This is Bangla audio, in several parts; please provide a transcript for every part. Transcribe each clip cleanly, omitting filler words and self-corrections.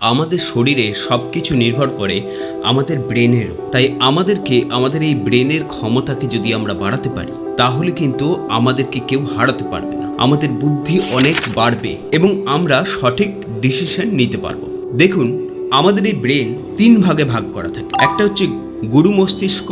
আমাদের শরীরে সব কিছু নির্ভর করে আমাদের ব্রেনেরও। তাই আমাদেরকে আমাদের এই ব্রেনের ক্ষমতাকে যদি আমরা বাড়াতে পারি তাহলে কিন্তু আমাদেরকে কেউ হারাতে পারবে না। আমাদের বুদ্ধি অনেক বাড়বে এবং আমরা সঠিক ডিসিশন নিতে পারবো। দেখুন, আমাদের এই ব্রেন 3 ভাগে ভাগ করা থাকে। একটা হচ্ছে গুরু মস্তিষ্ক,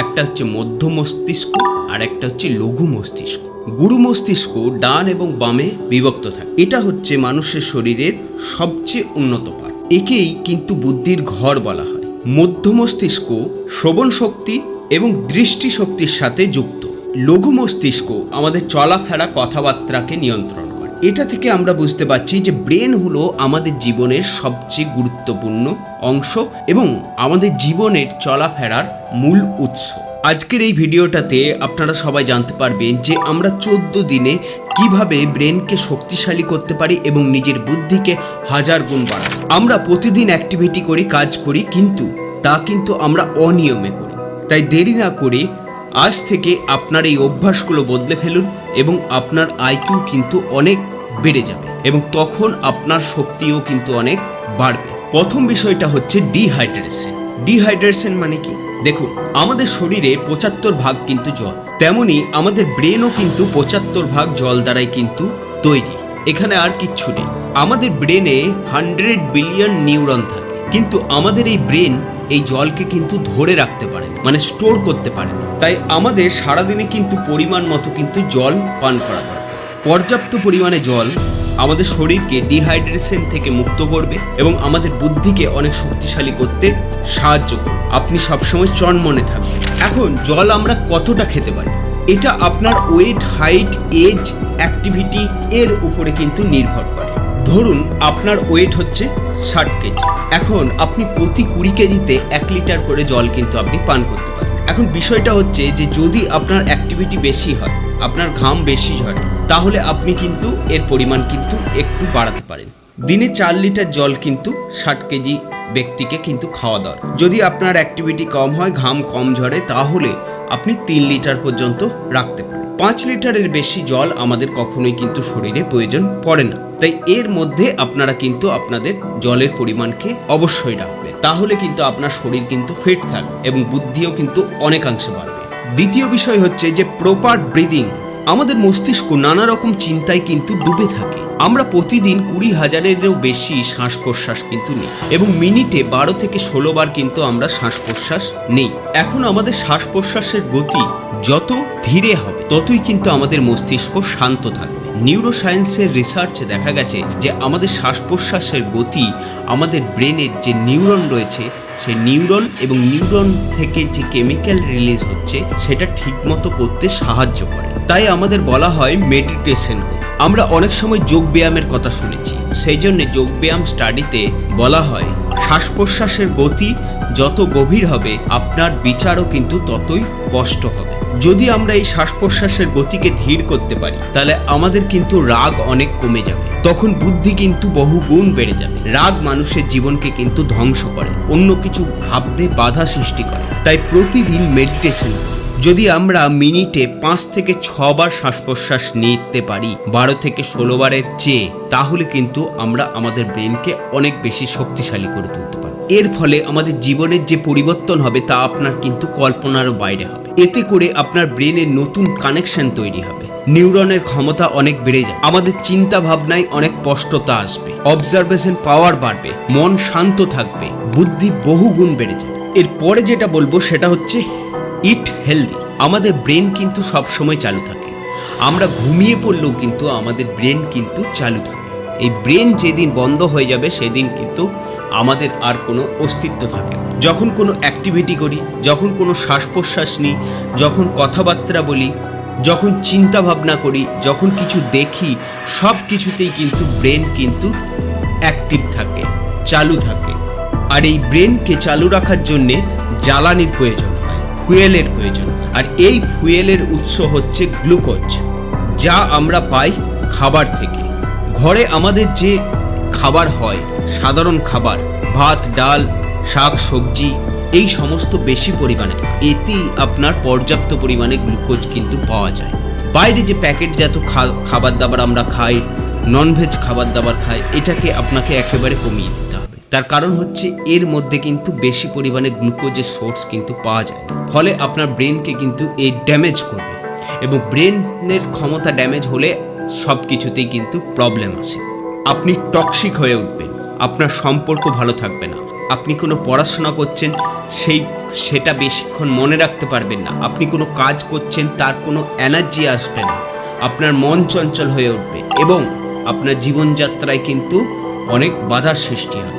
একটা হচ্ছে মধ্য মস্তিষ্ক, আর একটা হচ্ছে লঘু মস্তিষ্ক। গুরু মস্তিষ্ক ডান এবং বামে বিভক্ত থাকে। এটা হচ্ছে মানুষের শরীরের সবচেয়ে উন্নত পার্ট। একেই কিন্তু বুদ্ধির ঘর বলা হয়। মধ্য মস্তিষ্ক শ্রবণ শক্তি এবং দৃষ্টি শক্তির সাথে যুক্ত। লঘু মস্তিষ্ক আমাদের চলাফেরা কথাবার্তাকে নিয়ন্ত্রণ করে। এটা থেকে আমরা বুঝতে পারছি যে ব্রেন হলো আমাদের জীবনের সবচেয়ে গুরুত্বপূর্ণ অংশ এবং আমাদের জীবনের চলাফেরার মূল উৎস। আজকের এই ভিডিওটাতে আপনারা সবাই জানতে পারবেন যে আমরা 14 দিনে কিভাবে ব্রেনকে শক্তিশালী করতে পারি এবং নিজের বুদ্ধিকে 1000 গুণ বাড়াই। আমরা প্রতিদিন অ্যাক্টিভিটি করি, কাজ করি, কিন্তু আমরা অনিয়মে করি। তাই দেরি না করে আজ থেকে আপনার এই অভ্যাসগুলো বদলে ফেলুন এবং আপনার আইকিউ কিন্তু অনেক বেড়ে যাবে এবং তখন আপনার শক্তিও কিন্তু অনেক বাড়বে। প্রথম বিষয়টা হচ্ছে ডিহাইড্রেশন। ডিহাইড্রেশন মানে কি? দেখুন, আমাদের শরীরে 75 ভাগ কিন্তু জল, তেমনি আমাদের ব্রেনও কিন্তু 75 ভাগ জল দ্বারাই কিন্তু তৈরি। এখানে আর কিচ্ছু নেই। আমাদের ব্রেনে 100 বিলিয়ন নিউরন থাকে, কিন্তু আমাদের এই ব্রেন এই জলকে কিন্তু ধরে রাখতে পারে, মানে স্টোর করতে পারে। তাই আমাদের সারাদিনে কিন্তু পরিমাণ মতো কিন্তু জল পান করা দরকার। পর্যাপ্ত পরিমাণে জল আমাদের শরীরকে ডিহাইড্রেশন থেকে মুক্ত করবে এবং আমাদের বুদ্ধিকে অনেক শক্তিশালী করতে সাহায্য করবে। আপনি সবসময় চনমনে থাকবেন। এখন জল আমরা কতটা খেতে পারি, এটা আপনার ওয়েট, হাইট, এজ, অ্যাক্টিভিটি এর উপরে কিন্তু নির্ভর করে। ধরুন আপনার ওয়েট হচ্ছে 60 কেজি। এখন আপনি প্রতি 20 কেজিতে 1 লিটার করে জল কিন্তু আপনি পান করতে পারেন। এখন বিষয়টা হচ্ছে যে যদি আপনার অ্যাক্টিভিটি বেশি হয়, আপনার ঘাম বেশি ঝরে, তাহলে আপনি কিন্তু এর পরিমাণ কিন্তু একটু বাড়াতে পারেন। দিনে 4 লিটার জল কিন্তু 60 কেজি ব্যক্তিকে কিন্তু খাওয়া দরকার। যদি আপনার অ্যাক্টিভিটি কম হয়, ঘাম কম ঝরে, তাহলে আপনি 3 লিটার পর্যন্ত রাখতে পারেন। 5 লিটারের বেশি জল আমাদের কখনোই কিন্তু শরীরে প্রয়োজন পড়ে না। তাই এর মধ্যে আপনারা কিন্তু আপনাদের জলের পরিমাণকে অবশ্যই রাখবেন। তাহলে কিন্তু আপনার শরীর কিন্তু ফিট থাকবে এবং বুদ্ধিও কিন্তু অনেকাংশে বাড়বে। দ্বিতীয় বিষয় হচ্ছে যে প্রপার ব্রিদিং। আমাদের মস্তিষ্ক নানা রকম চিন্তায় কিন্তু ডুবে থাকে। আমরা প্রতিদিন 20,000-এরও বেশি শ্বাস প্রশ্বাস কিন্তু নিই এবং মিনিটে 12 থেকে 16 বার কিন্তু আমরা শ্বাস প্রশ্বাস নেই। এখন আমাদের শ্বাস প্রশ্বাসের গতি যত ধীরে হবে ততই কিন্তু আমাদের মস্তিষ্ক শান্ত থাকবে। নিউরোসায়েন্সের রিসার্চে দেখা গেছে যে আমাদের শ্বাস প্রশ্বাসের গতি আমাদের ব্রেনের যে নিউরন রয়েছে সেই নিউরন এবং নিউরন থেকে যে কেমিক্যাল রিলিজ হচ্ছে সেটা ঠিকমতো করতে সাহায্য করে। তাই আমাদের বলা হয় মেডিটেশন করতে। আমরা অনেক সময় যোগ ব্যায়ামের কথা শুনেছি, সেই জন্য যোগ ব্যায়াম স্টাডিতে বলা হয় শ্বাস প্রশ্বাসের গতি যত গভীর হবে আপনার বিচারও কিন্তু ততই স্পষ্ট হবে। যদি আমরা এই শ্বাস প্রশ্বাসের গতিকে ধীর করতে পারি তাহলে আমাদের কিন্তু রাগ অনেক কমে যাবে, তখন বুদ্ধি কিন্তু বহু গুণ বেড়ে যাবে। রাগ মানুষের জীবনকে কিন্তু ধ্বংস করে, অন্য কিছু ভাবতে বাধা সৃষ্টি করে। তাই প্রতিদিন মেডিটেশন যদি আমরা মিনিটে 5 থেকে 6 বার শ্বাস প্রশ্বাস নিতে পারি 12 থেকে 16 বারের চেয়ে, তাহলে কিন্তু আমরা আমাদের ব্রেনকে অনেক বেশি শক্তিশালী করে তুলতে পারি। এর ফলে আমাদের জীবনের যে পরিবর্তন হবে তা আপনার কিন্তু কল্পনারও বাইরে হবে। এতে করে আপনার ব্রেনের নতুন কানেকশন তৈরি হবে, নিউরনের ক্ষমতা অনেক বেড়ে যাবে, আমাদের চিন্তা ভাবনায় অনেক স্পষ্টতা আসবে, অবজারভেশন পাওয়ার বাড়বে, মন শান্ত থাকবে, বুদ্ধি বহু গুণ বেড়ে যাবে। এরপরে যেটা বলবো সেটা হচ্ছে ইট হেলদি। আমাদের ব্রেন কিন্তু সব সময় চালু থাকে। আমরা ঘুমিয়ে পড়লেও কিন্তু আমাদের ব্রেন কিন্তু চালু থাকে। এই ব্রেন যেদিন বন্ধ হয়ে যাবে সেদিন কিন্তু আমাদের আর কোনো অস্তিত্ব থাকে না। যখন কোনো অ্যাক্টিভিটি করি, যখন কোনো শ্বাস প্রশ্বাস নিই, যখন কথাবার্তা বলি, যখন চিন্তা ভাবনা করি, যখন কিছু দেখি, সব কিছুতেই কিন্তু ব্রেন কিন্তু অ্যাক্টিভ থাকে, চালু থাকে। আর এই ব্রেনকে চালু রাখার জন্যে জ্বালানির প্রয়োজন হয়, ফুয়েলের প্রয়োজন হয়। আর এই ফুয়েলের উৎস হচ্ছে গ্লুকোজ, যা আমরা পাই খাবার থেকে। ঘরে আমাদের যে খাবার হয়, সাধারণ খাবার, ভাত, ডাল, শাক, সবজি, এই সমস্ত বেশি পরিমাণে, এতেই আপনার পর্যাপ্ত পরিমাণে গ্লুকোজ কিন্তু পাওয়া যায়। বাইরে যে প্যাকেটজাত খাবার দাবার আমরা খাই, ননভেজ খাবার দাবার খাই, এটাকে আপনাকে একেবারে কমিয়ে দিতে হবে। তার কারণ হচ্ছে এর মধ্যে কিন্তু বেশি পরিমাণে গ্লুকোজের সোর্স কিন্তু পাওয়া যায়, ফলে আপনার ব্রেনকে কিন্তু এই ড্যামেজ করবে, এবং ব্রেনের ক্ষমতা ড্যামেজ হলে সব কিছুতেই কিন্তু প্রবলেম আসে। আপনি টক্সিক হয়ে উঠবেন, আপনার সম্পর্ক ভালো থাকবে না, আপনি কোনো পড়াশোনা করছেন সেটা বেশিক্ষণ মনে রাখতে পারবেন না, আপনি কোনো কাজ করছেন তার কোনো এনার্জি আসবে না, আপনার মন চঞ্চল হয়ে উঠবে এবং আপনার জীবনযাত্রায় কিন্তু অনেক বাধার সৃষ্টি হবে।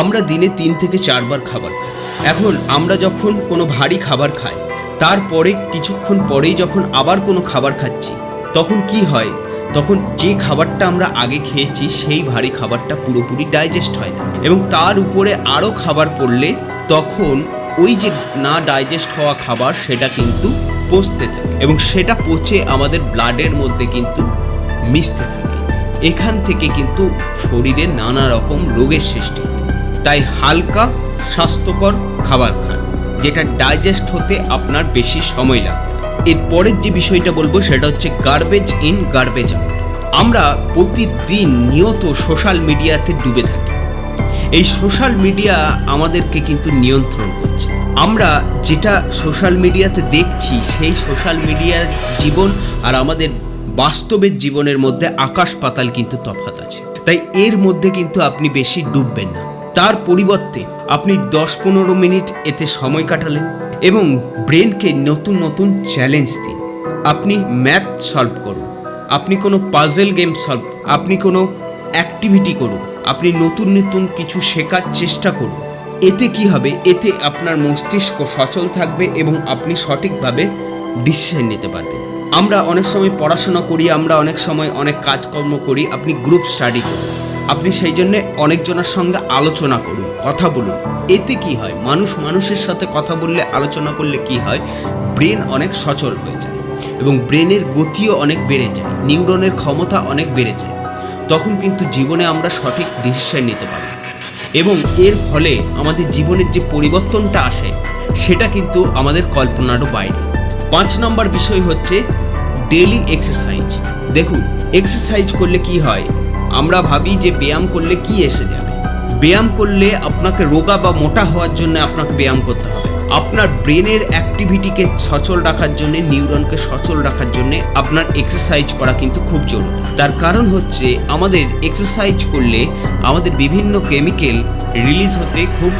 আমরা দিনে 3 থেকে 4 বার খাবার খাই। এখন আমরা যখন কোনো ভারী খাবার খাই, তারপরে কিছুক্ষণ পরেই যখন আবার কোনো খাবার খাচ্ছি, তখন কি হয়, তখন যে খাবারটা আমরা আগে খেয়েছি সেই ভারী খাবারটা পুরোপুরি ডাইজেস্ট হয় না, এবং তার উপরে আরও খাবার পড়লে তখন ওই যে না ডাইজেস্ট হওয়া খাবার সেটা কিন্তু পচতে থাকে, এবং সেটা পচে আমাদের ব্লাডের মধ্যে কিন্তু মিশতে থাকে। এখান থেকে কিন্তু শরীরে নানা রকম রোগের সৃষ্টি হয়। তাই হালকা স্বাস্থ্যকর খাবার খান, যেটা ডাইজেস্ট হতে আপনার বেশি সময় লাগবে। এর পরের যে বিষয়টা বলবো সেটা হচ্ছে গার্বেজ ইন গার্বেজ আউট। আমরা প্রতিদিন নিয়ত সোশ্যাল মিডিয়াতে ডুবে থাকি। এই সোশ্যাল মিডিয়া আমাদেরকে কিন্তু নিয়ন্ত্রণ করছে। আমরা যেটা সোশ্যাল মিডিয়াতে দেখছি সেই সোশ্যাল মিডিয়ার জীবন আর আমাদের বাস্তবের জীবনের মধ্যে আকাশ পাতাল কিন্তু তফাৎ আছে। তাই এর মধ্যে কিন্তু আপনি বেশি ডুববেন না, তার পরিবর্তে আপনি 10-15 মিনিট এতে সময় কাটালেন এবং ব্রেনকে নতুন নতুন চ্যালেঞ্জ দিন। আপনি ম্যাথ সলভ করুন, আপনি কোনো পাজল গেম সলভ, আপনি কোনো অ্যাক্টিভিটি করুন, আপনি নতুন নতুন কিছু শেখার চেষ্টা করুন। এতে কি হবে, এতে আপনার মস্তিষ্ক সচল থাকবে এবং আপনি সঠিকভাবে ডিসিশন নিতে পারবেন। আমরা অনেক সময় পড়াশোনা করি, আমরা অনেক সময় অনেক কাজকর্ম করি, আপনি গ্রুপ স্টাডি করুন, আপনি সেই জন্যে অনেকজনের সঙ্গে আলোচনা করুন, কথা বলুন। এতে কি হয়, মানুষের সাথে কথা বললে, আলোচনা করলে কি হয়, ব্রেন অনেক সচল হয়ে যায় এবং ব্রেনের গতিও অনেক বেড়ে যায়, নিউরনের ক্ষমতা অনেক বেড়ে যায়। তখন কিন্তু জীবনে আমরা সঠিক ডিসিশন নিতে পারি এবং এর ফলে আমাদের জীবনের যে পরিবর্তনটা আসে সেটা কিন্তু আমাদের কল্পনারও বাইরে। 5 নম্বর বিষয় হচ্ছে ডেইলি এক্সারসাইজ। দেখুন, এক্সারসাইজ করলে কি হয়, আমরা ভাবি যে ব্যায়াম করলে কি এসে যাবে। ব্যায়াম করলে আপনাকে রোগা বা মোটা হওয়ার জন্য আপনাকে ব্যায়াম করতে হবে। আপনার ব্রেনের অ্যাক্টিভিটিকে সচল রাখার জন্য, নিউরনকে সচল রাখার জন্য আপনার এক্সারসাইজ করা কিন্তু খুব জরুরি। তার কারণ হচ্ছে আমাদের এক্সারসাইজ করলে আমাদের বিভিন্ন কেমিক্যাল রিলিজ হতে খুব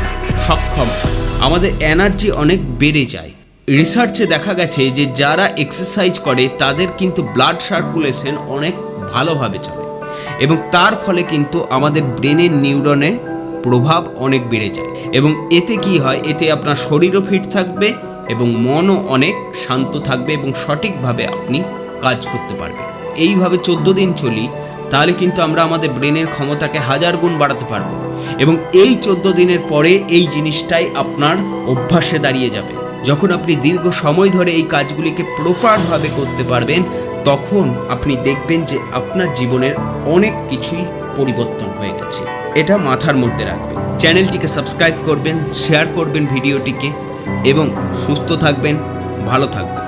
সক্ষম হয়, আমাদের এনার্জি অনেক বেড়ে যায়। রিসার্চে দেখা গেছে যে যারা এক্সারসাইজ করে তাদের কিন্তু ব্লাড সার্কুলেশন অনেক ভালোভাবে চলে এবং তার ফলে কিন্তু আমাদের ব্রেনের নিউরনের প্রভাব অনেক বেড়ে যায় এবং এতে কি হয়, এতে আপনার শরীরও ফিট থাকবে এবং মনও অনেক শান্ত থাকবে এবং সঠিকভাবে আপনি কাজ করতে পারবেন। এইভাবে 14 দিন চলি, তাহলে কিন্তু আমরা আমাদের ব্রেনের ক্ষমতাকে 1000 গুণ বাড়াতে পারবো এবং এই 14 দিনের পরে এই জিনিসটাই আপনার অভ্যাসে দাঁড়িয়ে যাবে। যখন আপনি দীর্ঘ সময় ধরে এই কাজগুলিকে প্রপারভাবে করতে পারবেন, তখন আপনি দেখবেন যে আপনার জীবনের অনেক কিছুই পরিবর্তন হয়ে গেছে। এটা মাথার মধ্যে রাখবেন। চ্যানেলটিকে সাবস্ক্রাইব করবেন, শেয়ার করবেন ভিডিওটিকে এবং সুস্থ থাকবেন, ভালো থাকবেন।